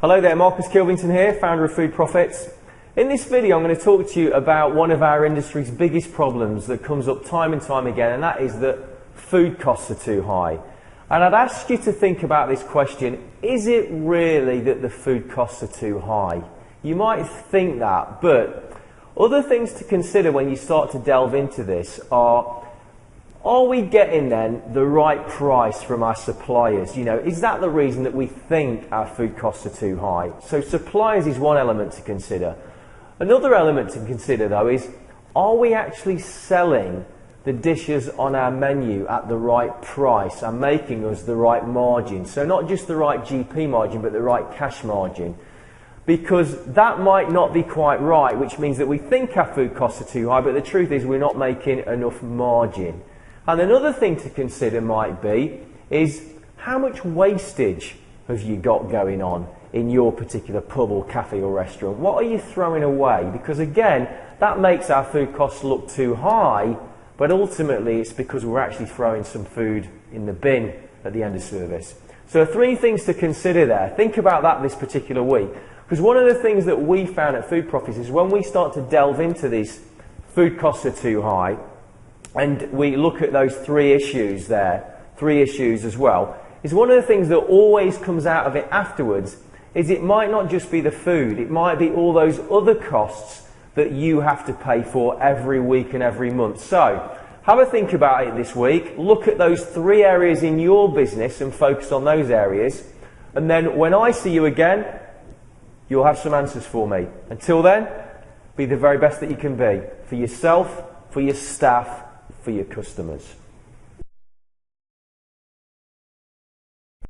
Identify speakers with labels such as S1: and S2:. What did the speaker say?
S1: Hello there, Marcus Kilvington here, founder of Food Profits. In this video I'm going to talk to you about one of our industry's biggest problems that comes up time and time again, and that is that food costs are too high. And I'd ask you to think about this question: is it really that the food costs are too high? You might think that, but other things to consider when you start to delve into this are we getting then the right price from our suppliers? You know, is that the reason that we think our food costs are too high? So suppliers is one element to consider. Another element to consider though is, are we actually selling the dishes on our menu at the right price and making us the right margin? So not just the right GP margin, but the right cash margin. Because that might not be quite right, which means that we think our food costs are too high, but the truth is we're not making enough margin. And another thing to consider might be is, how much wastage have you got going on in your particular pub or cafe or restaurant? What are you throwing away? Because again, that makes our food costs look too high, but ultimately it's because we're actually throwing some food in the bin at the end of service. So 3 things to consider there. Think about that this particular week. Because one of the things that we found at Food Profits is when we start to delve into these food costs are too high, and we look at those 3 issues there, 3 issues as well, is one of the things that always comes out of it afterwards is it might not just be the food, it might be all those other costs that you have to pay for every week and every month. So have a think about it this week, look at those 3 areas in your business and focus on those areas, and then when I see you again, you'll have some answers for me. Until then, be the very best that you can be for yourself, for your staff, for your customers.